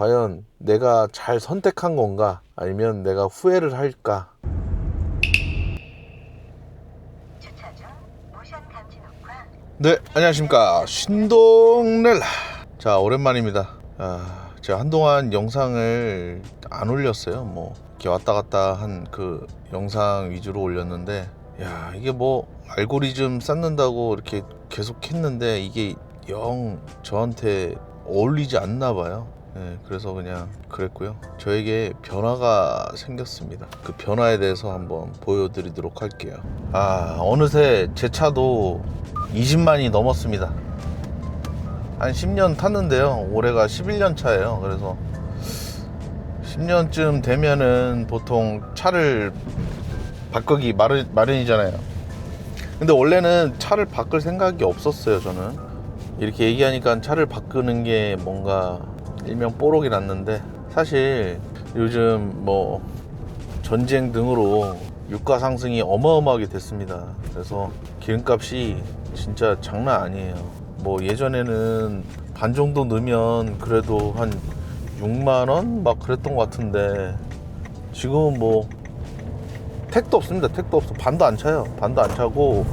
과연 내가 잘 선택한 건가? 아니면 내가 후회를 할까? 네, 안녕하십니까. 신동렐라. 자, 오랜만입니다. 제가 한동안 영상을 안 올렸어요. 뭐 이렇게 왔다 갔다 한 그 영상 위주로 올렸는데, 야, 이게 뭐 알고리즘 쌓는다고 이렇게 계속 했는데 이게 영 저한테 어울리지 않나 봐요. 네, 그래서 그냥 그랬고요. 저에게 변화가 생겼습니다. 그 변화에 대해서 한번 보여드리도록 할게요. 어느새 제 차도 20만이 넘었습니다. 한 10년 탔는데요. 올해가 11년 차예요. 그래서 10년쯤 되면은 보통 차를 바꾸기 마련이잖아요. 근데 원래는 차를 바꿀 생각이 없었어요. 저는 이렇게 얘기하니까 차를 바꾸는 게 뭔가 일명 뽀록이 났는데, 사실 요즘 뭐 전쟁 등으로 유가 상승이 어마어마하게 됐습니다. 그래서 기름값이 진짜 장난 아니에요. 뭐 예전에는 반 정도 넣으면 그래도 한 6만원 막 그랬던 것 같은데, 지금은 뭐 택도 없습니다. 택도 없어. 반도 안 차요. 반도 안 차고,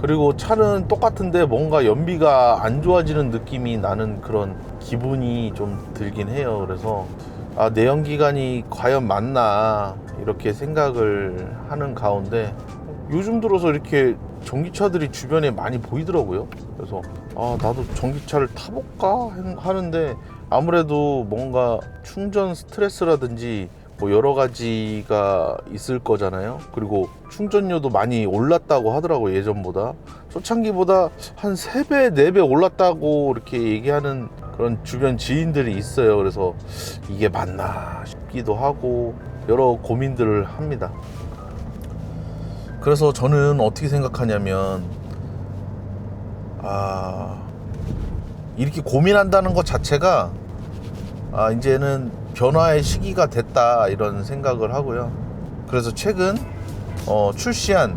그리고 차는 똑같은데 뭔가 연비가 안 좋아지는 느낌이 나는 그런 기분이 좀 들긴 해요. 그래서 내연기관이 과연 맞나 이렇게 생각을 하는 가운데, 요즘 들어서 이렇게 전기차들이 주변에 많이 보이더라고요. 그래서 나도 전기차를 타볼까 하는데, 아무래도 뭔가 충전 스트레스라든지 뭐 여러 가지가 있을 거잖아요. 그리고 충전료도 많이 올랐다고 하더라고요. 예전보다 초창기보다 한 3배 4배 올랐다고 이렇게 얘기하는 그런 주변 지인들이 있어요. 그래서 이게 맞나 싶기도 하고 여러 고민들을 합니다. 그래서 저는 어떻게 생각하냐면, 이렇게 고민한다는 것 자체가 이제는 변화의 시기가 됐다 이런 생각을 하고요. 그래서 최근 출시한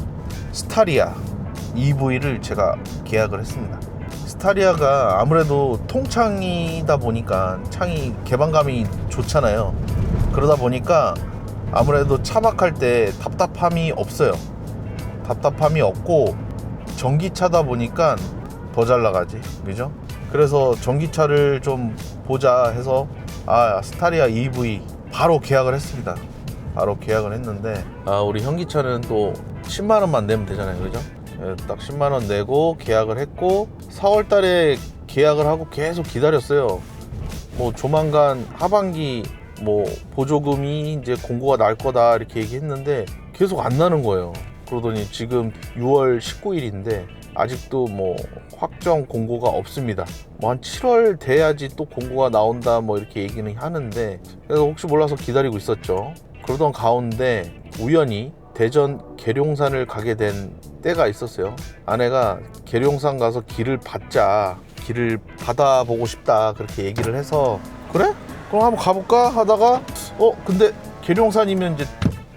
스타리아 EV를 제가 계약을 했습니다. 스타리아가 아무래도 통창이다 보니까 창이 개방감이 좋잖아요. 그러다 보니까 아무래도 차박할 때 답답함이 없어요. 답답함이 없고 전기차다 보니까 더 잘 나가지, 그죠? 그래서 전기차를 좀 보자 해서 스타리아 EV 바로 계약을 했습니다. 바로 계약을 했는데, 우리 현기차는 또 10만원만 내면 되잖아요, 그죠? 딱 10만원 내고 계약을 했고, 4월 달에 계약을 하고 계속 기다렸어요. 뭐 조만간 하반기 뭐 보조금이 이제 공고가 날 거다 이렇게 얘기했는데 계속 안 나는 거예요. 그러더니 지금 6월 19일인데 아직도 뭐 확정 공고가 없습니다. 뭐 한 7월 돼야지 또 공고가 나온다 뭐 이렇게 얘기는 하는데, 그래서 혹시 몰라서 기다리고 있었죠. 그러던 가운데 우연히 대전 계룡산을 가게 된 때가 있었어요. 아내가 계룡산 가서 길을 받아보고 싶다 그렇게 얘기를 해서, 그래? 그럼 한번 가볼까 하다가 근데 계룡산이면 이제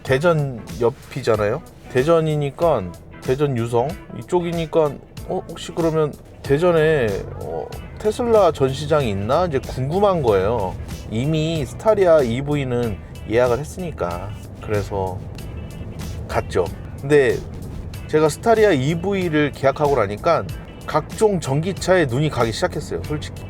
대전 옆이잖아요. 대전이니까 대전 유성 이쪽이니까 혹시 그러면 대전에 테슬라 전시장이 있나 이제 궁금한 거예요. 이미 스타리아 EV는 예약을 했으니까. 그래서 갔죠. 근데 제가 스타리아 EV를 계약하고 나니까 각종 전기차에 눈이 가기 시작했어요. 솔직히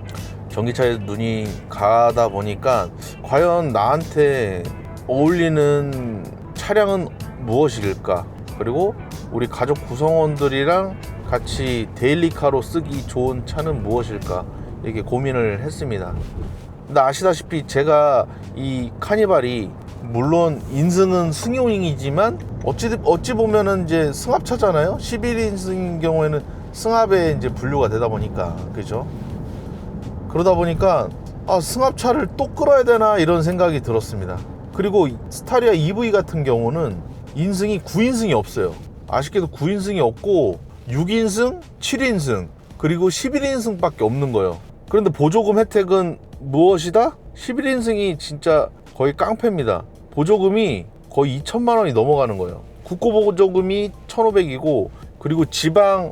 전기차에 눈이 가다 보니까 과연 나한테 어울리는 차량은 무엇일까, 그리고 우리 가족 구성원들이랑 같이 데일리카로 쓰기 좋은 차는 무엇일까, 이렇게 고민을 했습니다. 근데 아시다시피 제가 이 카니발이 물론 인승은 승용이지만 어찌 보면은 이제 승합차잖아요. 11인승인 경우에는 승합에 이제 분류가 되다 보니까, 그죠? 그러다 보니까 승합차를 또 끌어야 되나 이런 생각이 들었습니다. 그리고 스타리아 EV 같은 경우는 인승이 9인승이 없어요. 아쉽게도 9인승이 없고 6인승, 7인승, 그리고 11인승 밖에 없는 거예요. 그런데 보조금 혜택은 무엇이다? 11인승이 진짜 거의 깡패입니다. 보조금이 거의 2천만 원이 넘어가는 거예요. 국고보조금이 1,500이고, 그리고 지방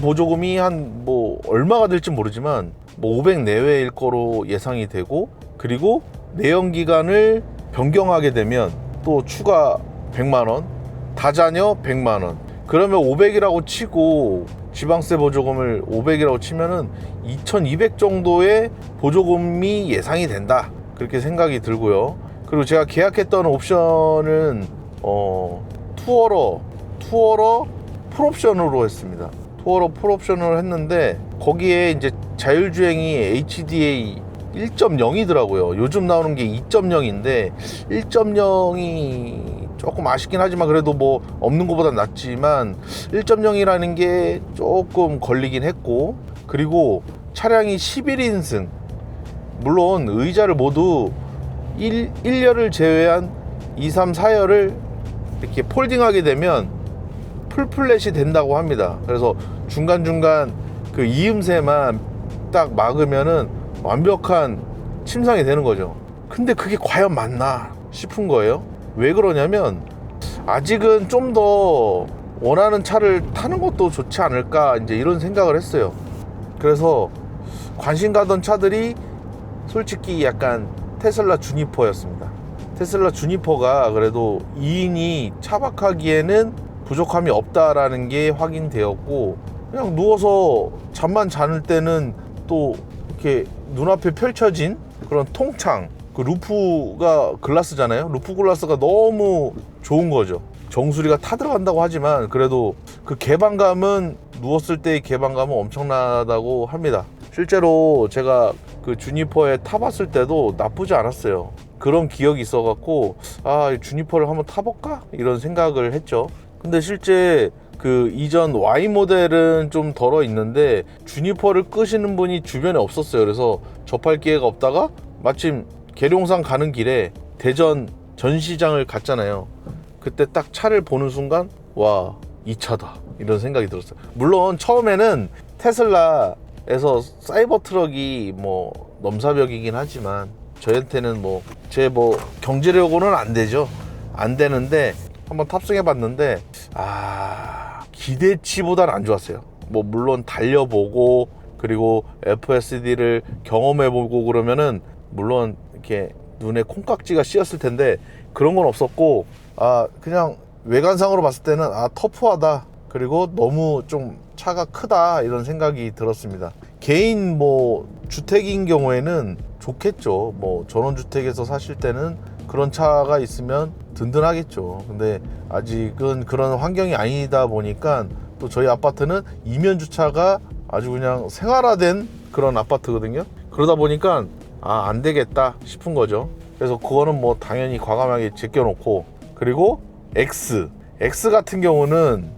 보조금이 한 뭐 얼마가 될지 모르지만 뭐 500 내외일 거로 예상이 되고, 그리고 내연기관을 변경하게 되면 또 추가 100만원, 다자녀 100만원. 그러면 500이라고 치고 지방세 보조금을 500이라고 치면은 2200 정도의 보조금이 예상이 된다, 그렇게 생각이 들고요. 그리고 제가 계약했던 옵션은 투어러 풀옵션으로 했습니다. 투어러 풀옵션으로 했는데 거기에 이제 자율주행이 HDA 1.0이더라고요. 요즘 나오는 게 2.0인데 1.0이 조금 아쉽긴 하지만 그래도 뭐 없는 것보다 낫지만 1.0이라는 게 조금 걸리긴 했고, 그리고 차량이 11인승, 물론 의자를 모두 1열을 제외한 2, 3, 4열을 이렇게 폴딩하게 되면 풀플랫이 된다고 합니다. 그래서 중간중간 그 이음새만 딱 막으면은 완벽한 침상이 되는 거죠. 근데 그게 과연 맞나 싶은 거예요. 왜 그러냐면 아직은 좀 더 원하는 차를 타는 것도 좋지 않을까, 이제 이런 생각을 했어요. 그래서 관심 가던 차들이 솔직히 약간 테슬라 주니퍼였습니다. 테슬라 주니퍼가 그래도 2인이 차박하기에는 부족함이 없다라는 게 확인되었고, 그냥 누워서 잠만 자는 때는 또 이렇게 눈앞에 펼쳐진 그런 통창, 그 루프가 글라스잖아요. 루프 글라스가 너무 좋은 거죠. 정수리가 타들어간다고 하지만 그래도 그 개방감은, 누웠을 때의 개방감은 엄청나다고 합니다. 실제로 제가 그 주니퍼에 타봤을 때도 나쁘지 않았어요. 그런 기억이 있어갖고 주니퍼를 한번 타볼까? 이런 생각을 했죠. 근데 실제 그 이전 Y 모델은 좀 덜어 있는데 주니퍼를 끄시는 분이 주변에 없었어요. 그래서 접할 기회가 없다가 마침 계룡산 가는 길에 대전 전시장을 갔잖아요. 그때 딱 차를 보는 순간 와, 이 차다, 이런 생각이 들었어요. 물론 처음에는 테슬라에서 사이버 트럭이 뭐 넘사벽이긴 하지만 저한테는 제 경제력으로는 안 되죠. 안 되는데 한번 탑승해 봤는데 기대치보다는 안 좋았어요. 뭐 물론 달려보고 그리고 FSD를 경험해보고 그러면은 물론 이렇게 눈에 콩깍지가 씌었을 텐데 그런 건 없었고, 그냥 외관상으로 봤을 때는 터프하다, 그리고 너무 좀 차가 크다, 이런 생각이 들었습니다. 개인 주택인 경우에는 좋겠죠. 전원주택에서 사실 때는 그런 차가 있으면 든든하겠죠. 근데 아직은 그런 환경이 아니다 보니까, 또 저희 아파트는 이면 주차가 아주 그냥 생활화된 그런 아파트거든요. 그러다 보니까 안 되겠다 싶은 거죠. 그래서 그거는 당연히 과감하게 제껴놓고, 그리고 X 같은 경우는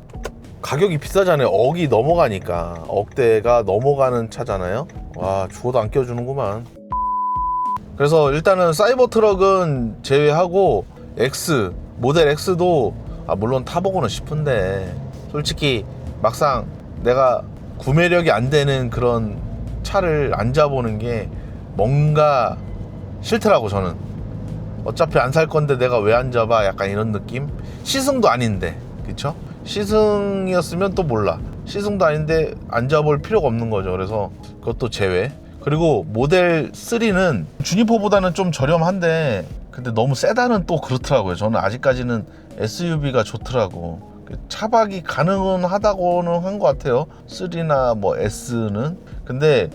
가격이 비싸잖아요. 억이 넘어가니까, 억대가 넘어가는 차잖아요. 와, 죽어도 안 껴주는구만. 그래서 일단은 사이버 트럭은 제외하고 모델 X도 물론 타보고는 싶은데 솔직히 막상 내가 구매력이 안 되는 그런 차를 앉아보는 게 뭔가 싫더라고. 저는 어차피 안 살 건데 내가 왜 앉아봐, 약간 이런 느낌. 시승도 아닌데, 그쵸? 시승이었으면 또 몰라. 시승도 아닌데 앉아볼 필요가 없는 거죠. 그래서 그것도 제외. 그리고 모델 3는 주니퍼보다는 좀 저렴한데 근데 너무 세단은 또 그렇더라고요. 저는 아직까지는 SUV가 좋더라고. 차박이 가능하다고는 한 것 같아요. 3나 S는. 근데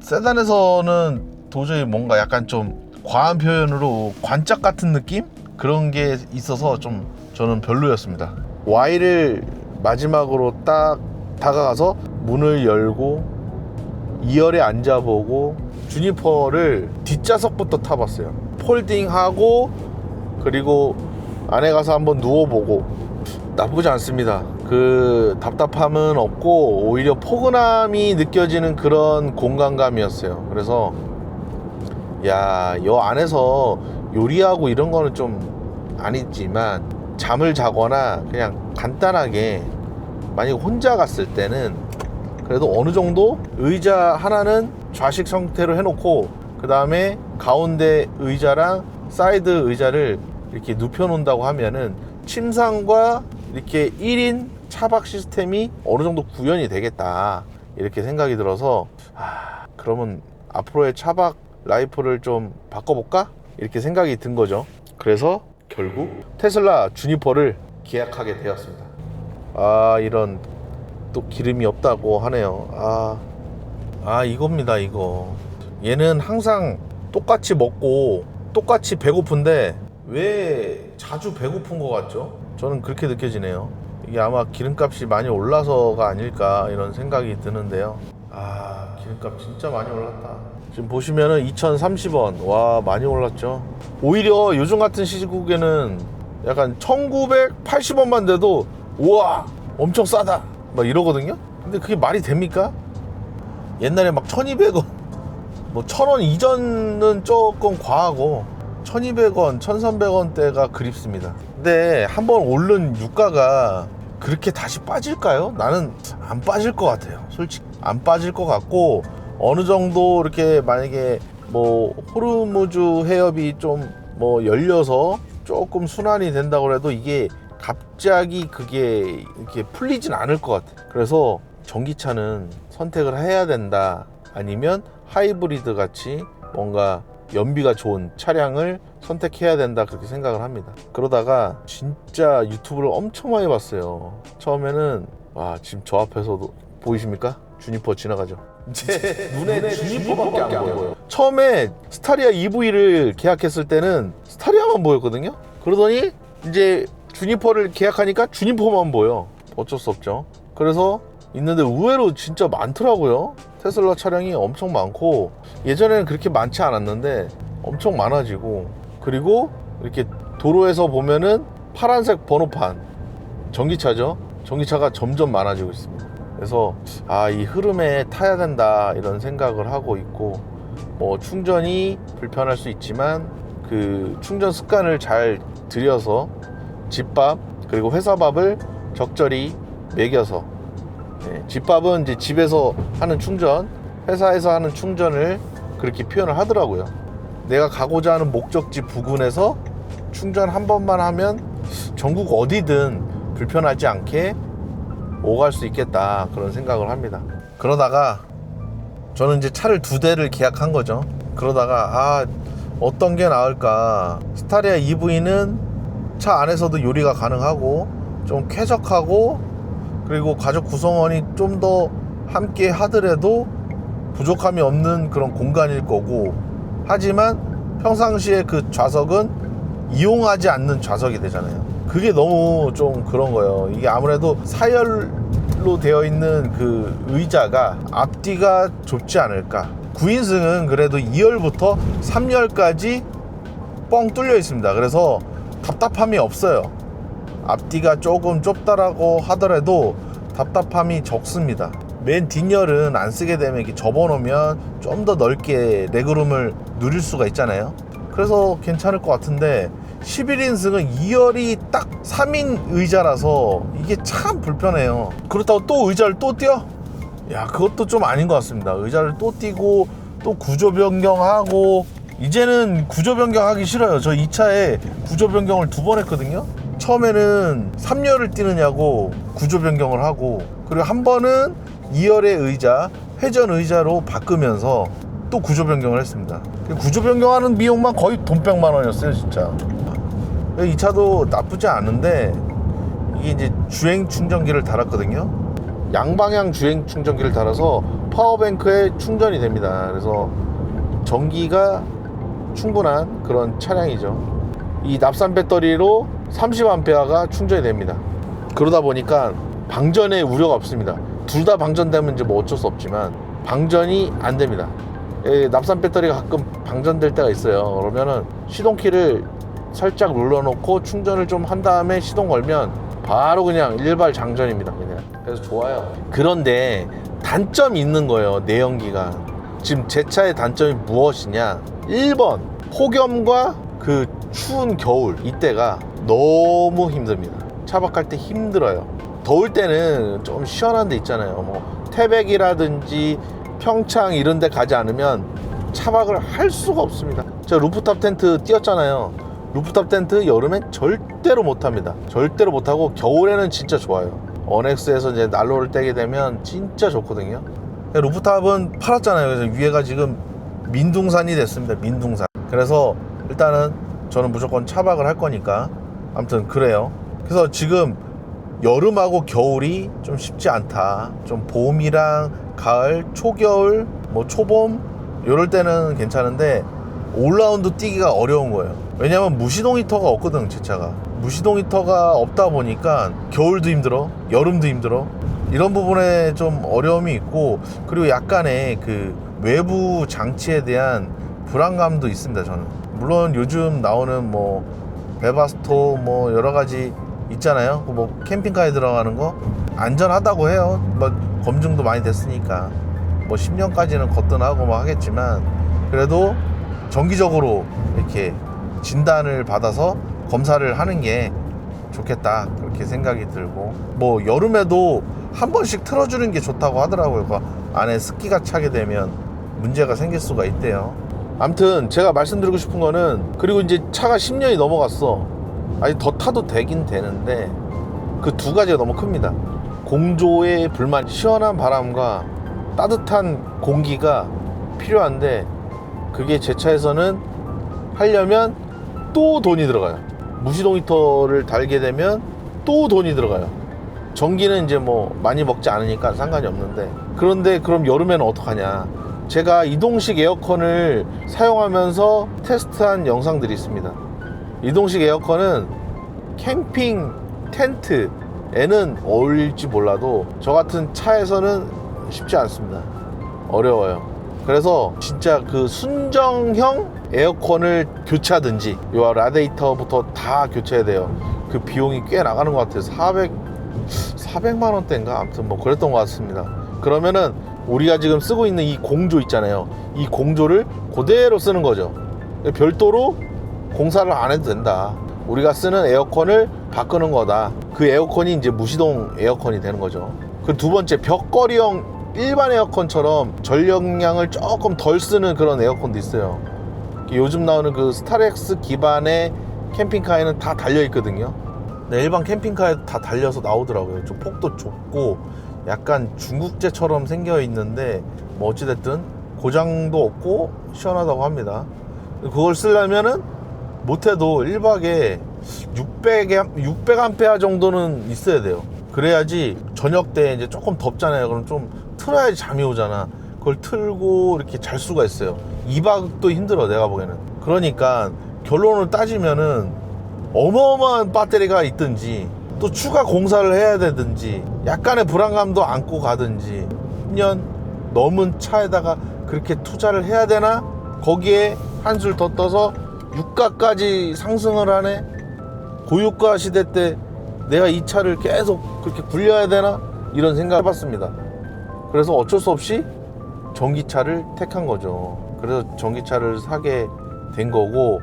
세단에서는 도저히 뭔가 약간 좀 과한 표현으로 관짝 같은 느낌? 그런 게 있어서 좀 저는 별로였습니다. Y를 마지막으로 딱 다가가서 문을 열고 2열에 앉아보고 주니퍼를 뒷좌석부터 타봤어요. 폴딩하고 그리고 안에 가서 한번 누워보고 나쁘지 않습니다. 그 답답함은 없고 오히려 포근함이 느껴지는 그런 공간감이었어요. 그래서 요 안에서 요리하고 이런 거는 좀 아니지만 잠을 자거나 그냥 간단하게 만약 혼자 갔을 때는 그래도 어느 정도 의자 하나는 좌식 형태로 해놓고 그 다음에 가운데 의자랑 사이드 의자를 이렇게 눕혀 놓는다고 하면은 침상과 이렇게 1인 차박 시스템이 어느 정도 구현이 되겠다, 이렇게 생각이 들어서 그러면 앞으로의 차박 라이프를 좀 바꿔볼까? 이렇게 생각이 든 거죠. 그래서 결국 테슬라 주니퍼를 계약하게 되었습니다. 이런 또 기름이 없다고 하네요. 이겁니다. 이거 얘는 항상 똑같이 먹고 똑같이 배고픈데 왜 자주 배고픈 것 같죠? 저는 그렇게 느껴지네요. 이게 아마 기름값이 많이 올라서가 아닐까 이런 생각이 드는데요. 기름값 진짜 많이 올랐다. 지금 보시면은 2,030원. 와, 많이 올랐죠. 오히려 요즘 같은 시국에는 약간 1,980원만 돼도 우와 엄청 싸다 막 이러거든요. 근데 그게 말이 됩니까? 옛날에 막 1,200원 뭐 1,000원 이전은 조금 과하고 1,200원 1,300원대가 그립습니다. 근데 한번 오른 유가가 그렇게 다시 빠질까요? 나는 안 빠질 것 같아요. 솔직히 안 빠질 것 같고, 어느 정도 이렇게 만약에 뭐 호르무즈 해협이 좀 뭐 열려서 조금 순환이 된다고 해도 이게 갑자기 그게 이렇게 풀리진 않을 것 같아요. 그래서 전기차는 선택을 해야 된다, 아니면 하이브리드 같이 뭔가 연비가 좋은 차량을 선택해야 된다, 그렇게 생각을 합니다. 그러다가 진짜 유튜브를 엄청 많이 봤어요. 처음에는 지금 저 앞에서도 보이십니까? 주니퍼 지나가죠. 제 눈에 주니퍼밖에 안 보여요. 처음에 스타리아 EV를 계약했을 때는 스타리아만 보였거든요. 그러더니 이제 주니퍼를 계약하니까 주니퍼만 보여. 어쩔 수 없죠. 그래서 있는데 의외로 진짜 많더라고요. 테슬라 차량이 엄청 많고, 예전에는 그렇게 많지 않았는데 엄청 많아지고, 그리고 이렇게 도로에서 보면은 파란색 번호판 전기차죠. 전기차가 점점 많아지고 있습니다. 그래서 이 흐름에 타야 된다 이런 생각을 하고 있고, 뭐 충전이 불편할 수 있지만 그 충전 습관을 잘 들여서 집밥 그리고 회사밥을 적절히 먹여서, 집밥은 이제 집에서 하는 충전, 회사에서 하는 충전을 그렇게 표현을 하더라고요. 내가 가고자 하는 목적지 부근에서 충전 한 번만 하면 전국 어디든 불편하지 않게 오갈 수 있겠다, 그런 생각을 합니다. 그러다가 저는 이제 차를 2대를 계약한 거죠. 그러다가 어떤 게 나을까. 스타리아 EV는 차 안에서도 요리가 가능하고 좀 쾌적하고, 그리고 가족 구성원이 좀 더 함께 하더라도 부족함이 없는 그런 공간일 거고, 하지만 평상시에 그 좌석은 이용하지 않는 좌석이 되잖아요. 그게 너무 좀 그런 거예요. 이게 아무래도 사열로 되어 있는 그 의자가 앞뒤가 좁지 않을까. 9인승은 그래도 2열부터 3열까지 뻥 뚫려 있습니다. 그래서 답답함이 없어요. 앞뒤가 조금 좁다라고 하더라도 답답함이 적습니다. 맨 뒷열은 안 쓰게 되면 이렇게 접어놓으면 좀 더 넓게 레그룸을 누릴 수가 있잖아요. 그래서 괜찮을 것 같은데, 11인승은 2열이 딱 3인 의자라서 이게 참 불편해요. 그렇다고 또 의자를 또 띄워? 그것도 좀 아닌 것 같습니다. 의자를 또 띄고 또 구조 변경하고, 이제는 구조 변경하기 싫어요. 저 이 차에 구조 변경을 2번 했거든요. 처음에는 3열을 띄느냐고 구조 변경을 하고, 그리고 한 번은 2열의 의자 회전 의자로 바꾸면서 또 구조 변경을 했습니다. 구조 변경하는 비용만 거의 돈 100만 원이었어요 진짜. 이 차도 나쁘지 않은데, 이게 이제 주행 충전기를 달았거든요. 양방향 주행 충전기를 달아서 파워뱅크에 충전이 됩니다. 그래서 전기가 충분한 그런 차량이죠. 이 납산 배터리로 30A가 충전이 됩니다. 그러다 보니까 방전에 우려가 없습니다. 둘 다 방전되면 이제 뭐 어쩔 수 없지만 방전이 안 됩니다. 납산 배터리가 가끔 방전될 때가 있어요. 그러면은 시동키를 살짝 눌러놓고 충전을 좀 한 다음에 시동 걸면 바로 그냥 일발 장전입니다. 그냥. 그래서 좋아요. 그런데 단점이 있는 거예요. 내연기가. 지금 제 차의 단점이 무엇이냐, 1번 폭염과 그 추운 겨울, 이때가 너무 힘듭니다. 차박할 때 힘들어요. 더울 때는 좀 시원한 데 있잖아요. 뭐 태백이라든지 평창 이런 데 가지 않으면 차박을 할 수가 없습니다. 제가 루프탑 텐트 띄웠잖아요. 루프탑 텐트 여름엔 절대로 못합니다. 절대로 못하고, 겨울에는 진짜 좋아요. 어넥스에서 이제 난로를 떼게 되면 진짜 좋거든요. 루프탑은 팔았잖아요. 그래서 위에가 지금 민둥산이 됐습니다. 민둥산. 그래서 일단은 저는 무조건 차박을 할 거니까 아무튼 그래요. 그래서 지금 여름하고 겨울이 좀 쉽지 않다. 좀 봄이랑 가을, 초겨울, 뭐 초봄 이럴 때는 괜찮은데 올라운드 뛰기가 어려운 거예요. 왜냐면 무시동 히터가 없거든. 제 차가 무시동 히터가 없다 보니까 겨울도 힘들어, 여름도 힘들어. 이런 부분에 좀 어려움이 있고, 그리고 약간의 그 외부 장치에 대한 불안감도 있습니다. 저는 물론 요즘 나오는 뭐 베바스토 뭐 여러 가지 있잖아요. 뭐 캠핑카에 들어가는 거 안전하다고 해요. 뭐 검증도 많이 됐으니까 뭐 10년까지는 거뜬하고 뭐 하겠지만, 그래도 정기적으로 이렇게 진단을 받아서 검사를 하는 게 좋겠다, 그렇게 생각이 들고, 뭐 여름에도 한 번씩 틀어주는 게 좋다고 하더라고요. 그 안에 습기가 차게 되면 문제가 생길 수가 있대요. 아무튼 제가 말씀드리고 싶은 거는, 그리고 이제 차가 10년이 넘어갔어. 아니 더 타도 되긴 되는데 그 두 가지가 너무 큽니다. 공조의 불만, 시원한 바람과 따뜻한 공기가 필요한데 그게 제 차에서는 하려면 또 돈이 들어가요. 무시동 히터를 달게 되면 또 돈이 들어가요. 전기는 이제 뭐 많이 먹지 않으니까 상관이 없는데, 그런데 그럼 여름에는 어떡하냐. 제가 이동식 에어컨을 사용하면서 테스트한 영상들이 있습니다. 이동식 에어컨은 캠핑 텐트에는 어울릴지 몰라도 저 같은 차에서는 쉽지 않습니다. 어려워요. 그래서 진짜 그 순정형 에어컨을 교체하든지, 요 라디에이터부터 다 교체해야 돼요. 그 비용이 꽤 나가는 것 같아요. 400만 원대인가? 아무튼 뭐 그랬던 것 같습니다. 그러면은 우리가 지금 쓰고 있는 이 공조 있잖아요. 이 공조를 그대로 쓰는 거죠. 별도로 공사를 안 해도 된다. 우리가 쓰는 에어컨을 바꾸는 거다. 그 에어컨이 이제 무시동 에어컨이 되는 거죠. 그 두 번째, 벽걸이형 일반 에어컨처럼 전력량을 조금 덜 쓰는 그런 에어컨도 있어요. 요즘 나오는 그 스타렉스 기반의 캠핑카에는 다 달려 있거든요. 네, 일반 캠핑카에 다 달려서 나오더라고요. 좀 폭도 좁고 약간 중국제처럼 생겨 있는데 뭐 어찌됐든 고장도 없고 시원하다고 합니다. 그걸 쓰려면은 못해도 1박에 600A 정도는 있어야 돼요. 그래야지 저녁 때 이제 조금 덥잖아요. 그럼 좀 틀어야지 잠이 오잖아. 그걸 틀고 이렇게 잘 수가 있어요. 2박도 힘들어, 내가 보기에는. 그러니까 결론을 따지면은 어마어마한 배터리가 있든지, 또 추가 공사를 해야 되든지, 약간의 불안감도 안고 가든지, 10년 넘은 차에다가 그렇게 투자를 해야 되나? 거기에 한술 더 떠서 유가까지 상승을 하네? 고유가 시대 때 내가 이 차를 계속 그렇게 굴려야 되나? 이런 생각을 해봤습니다. 그래서 어쩔 수 없이 전기차를 택한 거죠. 그래서 전기차를 사게 된 거고,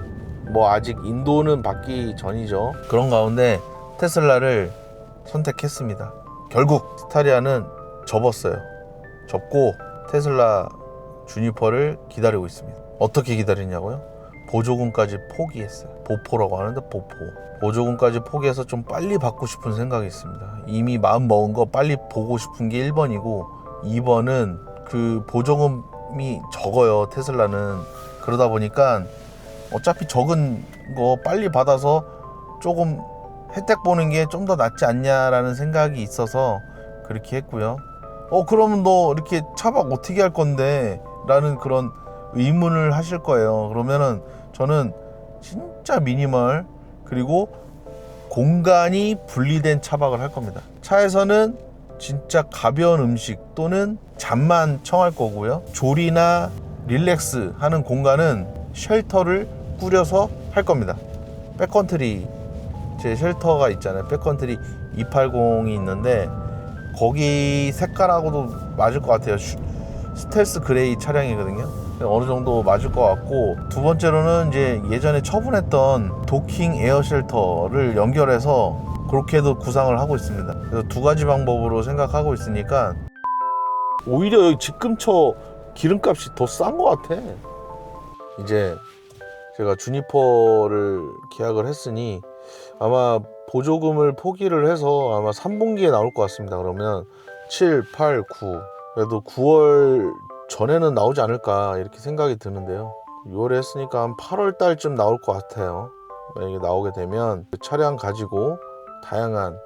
뭐 아직 인도는 받기 전이죠. 그런 가운데 테슬라를 선택했습니다. 결국 스타리아는 접었어요. 접고 테슬라 주니퍼를 기다리고 있습니다. 어떻게 기다리냐고요? 보조금까지 포기했어요. 보포라고 하는데 보포. 보조금까지 포기해서 좀 빨리 받고 싶은 생각이 있습니다. 이미 마음 먹은 거 빨리 보고 싶은 게 1번이고, 2번은 그 보조금이 적어요. 테슬라는. 그러다 보니까 어차피 적은 거 빨리 받아서 조금 혜택 보는 게 좀 더 낫지 않냐라는 생각이 있어서 그렇게 했고요. 그러면 너 이렇게 차박 어떻게 할 건데? 라는 그런 의문을 하실 거예요. 그러면은 저는 진짜 미니멀, 그리고 공간이 분리된 차박을 할 겁니다. 차에서는 진짜 가벼운 음식 또는 잠만 청할 거고요. 조리나 릴렉스 하는 공간은 쉘터를 꾸려서 할 겁니다. 백컨트리 제 쉘터가 있잖아요. 백컨트리 280이 있는데 거기 색깔하고도 맞을 것 같아요. 스텔스 그레이 차량이거든요. 어느 정도 맞을 것 같고, 두 번째로는 이제 예전에 처분했던 도킹 에어 쉘터를 연결해서 그렇게도 구상을 하고 있습니다. 그래서 두 가지 방법으로 생각하고 있으니까 오히려 여기 집 근처 기름값이 더 싼 것 같아. 이제 제가 주니퍼를 계약을 했으니 아마 보조금을 포기를 해서 아마 3분기에 나올 것 같습니다. 그러면 7, 8, 9 그래도 9월 전에는 나오지 않을까 이렇게 생각이 드는데요. 6월에 했으니까 한 8월 달쯤 나올 것 같아요. 만약에 나오게 되면 그 차량 가지고 다양한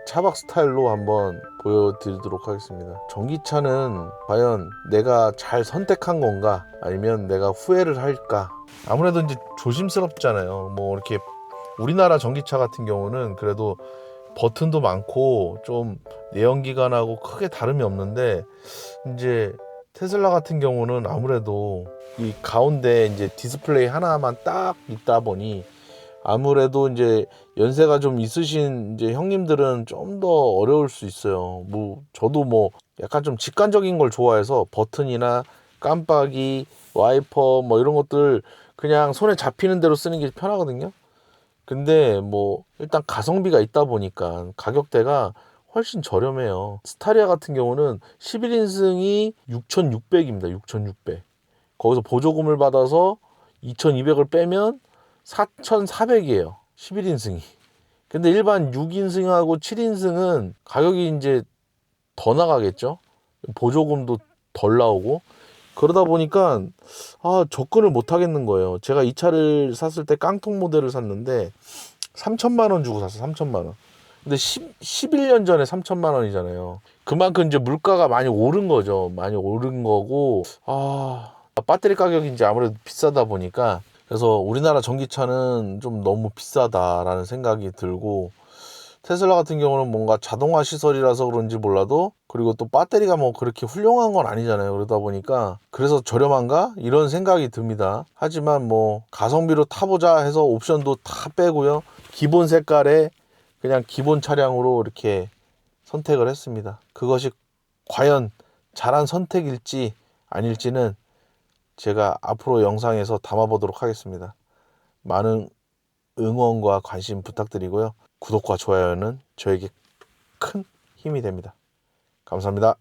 차박 스타일로 한번 보여드리도록 하겠습니다. 전기차는 과연 내가 잘 선택한 건가 아니면 내가 후회를 할까. 아무래도 이제 조심스럽잖아요. 뭐 이렇게 우리나라 전기차 같은 경우는 그래도 버튼도 많고 좀 내연기관하고 크게 다름이 없는데, 이제 테슬라 같은 경우는 아무래도 이 가운데 이제 디스플레이 하나만 딱 있다 보니 아무래도 이제 연세가 좀 있으신 이제 형님들은 좀 더 어려울 수 있어요. 뭐 저도 뭐 약간 좀 직관적인 걸 좋아해서 버튼이나 깜빡이, 와이퍼 뭐 이런 것들 그냥 손에 잡히는 대로 쓰는 게 편하거든요. 근데 뭐 일단 가성비가 있다 보니까 가격대가 훨씬 저렴해요. 스타리아 같은 경우는 11인승이 6,600입니다. 6,600. 거기서 보조금을 받아서 2,200을 빼면 4,400이에요. 11인승이. 근데 일반 6인승하고 7인승은 가격이 이제 더 나가겠죠. 보조금도 덜 나오고. 그러다 보니까 접근을 못 하겠는 거예요. 제가 이 차를 샀을 때 깡통 모델을 샀는데 3천만 원 주고 샀어. 3천만 원. 근데 11년 전에 3천만 원이잖아요. 그만큼 이제 물가가 많이 오른 거죠. 많이 오른 거고, 배터리 가격이 이제 아무래도 비싸다 보니까, 그래서 우리나라 전기차는 좀 너무 비싸다라는 생각이 들고, 테슬라 같은 경우는 뭔가 자동화 시설이라서 그런지 몰라도, 그리고 또 배터리가 뭐 그렇게 훌륭한 건 아니잖아요. 그러다 보니까 그래서 저렴한가 이런 생각이 듭니다. 하지만 뭐 가성비로 타보자 해서 옵션도 다 빼고요, 기본 색깔에 그냥 기본 차량으로 이렇게 선택을 했습니다. 그것이 과연 잘한 선택일지 아닐지는 제가 앞으로 영상에서 담아보도록 하겠습니다. 많은 응원과 관심 부탁드리고요. 구독과 좋아요는 저에게 큰 힘이 됩니다. 감사합니다.